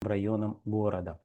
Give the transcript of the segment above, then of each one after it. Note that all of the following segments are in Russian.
районам города.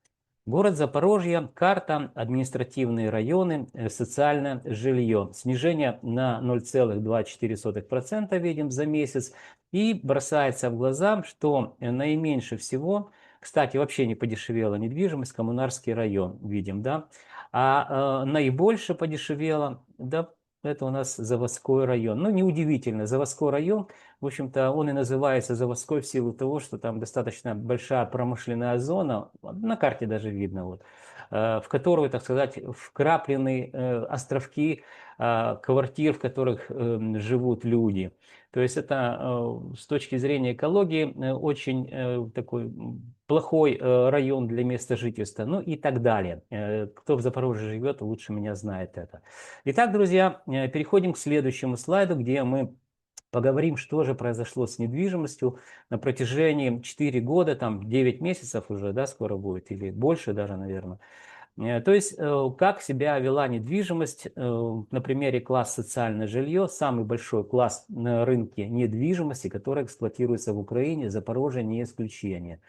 Город Запорожье, карта, административные районы, социальное жилье. Снижение на 0,24% видим за месяц. И бросается в глаза, что наименьше всего, кстати, вообще не подешевела недвижимость, Коммунарский район видим, да. А наибольше подешевело, да, это у нас Заводской район. Ну, неудивительно, Заводской район, в общем-то, он и называется Заводской в силу того, что там достаточно большая промышленная зона, на карте даже видно, вот, в которую, так сказать, вкраплены островки квартир, в которых живут люди. То есть это с точки зрения экологии очень такой плохой район для места жительства, ну и так далее. Кто в Запорожье живет, лучше меня знает это. Итак, друзья, переходим к следующему слайду, где мы поговорим, что же произошло с недвижимостью на протяжении 4 года, там 9 месяцев уже, да, скоро будет, или больше даже, наверное. То есть, как себя вела недвижимость на примере класс социальное жилье, самый большой класс на рынке недвижимости, который эксплуатируется в Украине, Запорожье не исключение.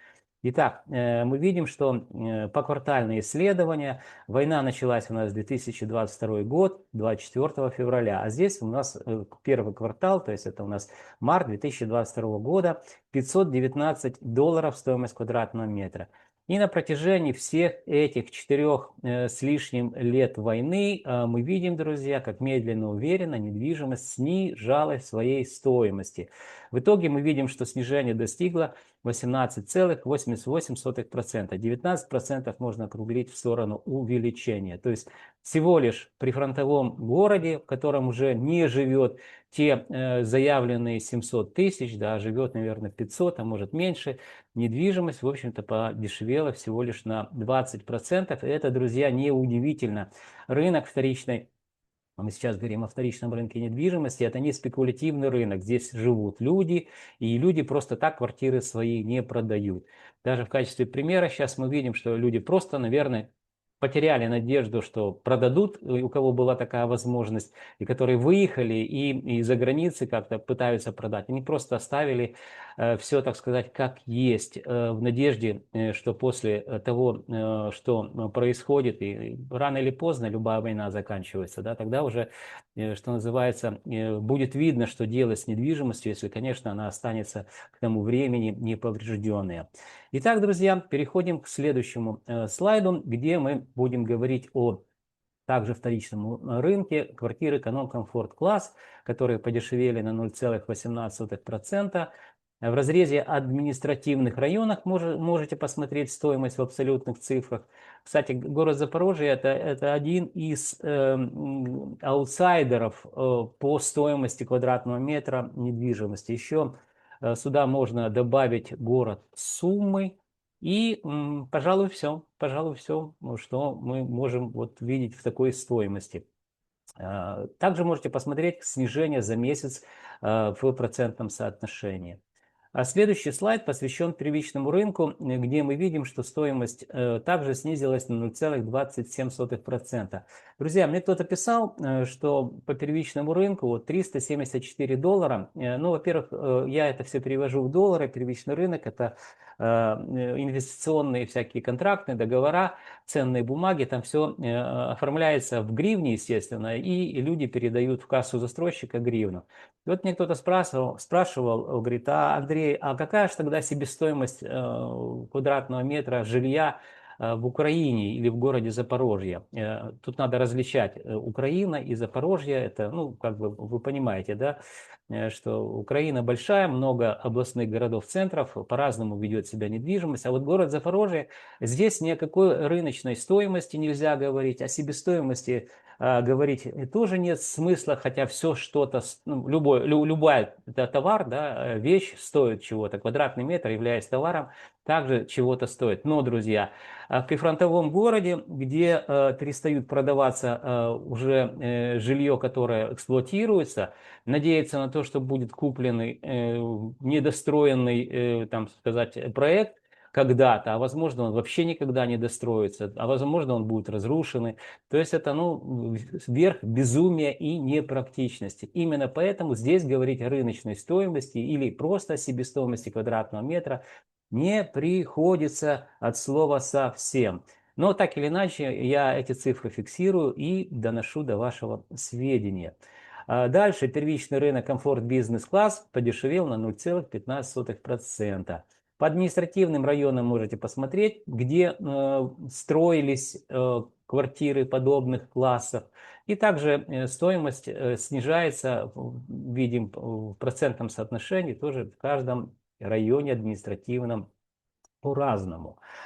Итак, мы видим, что поквартальные исследования, война началась у нас 2022 год, 24 февраля, а здесь у нас первый квартал, то есть это у нас март 2022 года, $519 стоимость квадратного метра. И на протяжении всех этих 4 с лишним лет войны мы видим, друзья, как медленно, уверенно недвижимость снижалась в своей стоимости. В итоге мы видим, что снижение достигло 18,88%. 19% можно округлить в сторону увеличения. То есть всего лишь при фронтовом городе, в котором уже не живет те заявленные 700 тысяч, да, живет, наверное, 500, а может меньше, недвижимость, в общем-то, подешевела всего лишь на 20%. И это, друзья, не удивительно. Рынок вторичной, мы сейчас говорим о вторичном рынке недвижимости, это не спекулятивный рынок. Здесь живут люди, и люди просто так квартиры свои не продают. Даже в качестве примера сейчас мы видим, что люди просто, наверное, потеряли надежду, что продадут, у кого была такая возможность, и которые выехали и из-за границы как-то пытаются продать. Они просто оставили все, так сказать, как есть, в надежде, что после того, что происходит, и рано или поздно любая война заканчивается, да, тогда уже, что называется, будет видно, что делать с недвижимостью, если, конечно, она останется к тому времени неповрежденная. Итак, друзья, переходим к следующему слайду, где мы будем говорить о также вторичном рынке квартиры эконом-комфорт класс, которые подешевели на 0,18%. В разрезе административных районах можете посмотреть стоимость в абсолютных цифрах. Кстати, город Запорожье это один из аутсайдеров по стоимости квадратного метра недвижимости. Еще сюда можно добавить город Сумы. И, пожалуй, все. Пожалуй, все, что мы можем вот видеть в такой стоимости. Также можете посмотреть снижение за месяц в процентном соотношении. А следующий слайд посвящен первичному рынку, где мы видим, что стоимость также снизилась на 0,27%. Друзья, мне кто-то писал, что по первичному рынку вот $374. Ну, во-первых, я это все перевожу в доллары. Первичный рынок – это инвестиционные всякие контрактные договора, ценные бумаги, там все оформляется в гривне, естественно, и люди передают в кассу застройщика гривну. И вот мне кто-то спрашивал, говорит, а Андрей, а какая же тогда себестоимость квадратного метра жилья в Украине или в городе Запорожье? Тут надо различать Украина и Запорожье, это, ну, как бы вы понимаете, да, что Украина большая, много областных городов-центров, по-разному ведет себя недвижимость, а вот город Запорожье, здесь ни о какой рыночной стоимости нельзя говорить, о себестоимости говорить тоже нет смысла, хотя все что-то, ну, любой товар, да, вещь стоит чего-то, квадратный метр, являясь товаром, также чего-то стоит. Но, друзья, в прифронтовом городе, где перестают продаваться уже жилье, которое эксплуатируется, надеяться на то, что будет купленный недостроенный, там сказать, проект, когда-то, а возможно он вообще никогда не достроится, а возможно он будет разрушен. То есть это, ну, верх безумия и непрактичности. Именно поэтому здесь говорить о рыночной стоимости или просто о себестоимости квадратного метра не приходится от слова совсем. Но так или иначе, я эти цифры фиксирую и доношу до вашего сведения. Дальше первичный рынок комфорт бизнес-класс подешевел на 0,15%. По административным районам можете посмотреть, где строились квартиры подобных классов. И также стоимость снижается, видим, в процентном соотношении тоже в каждом районе административном по-разному.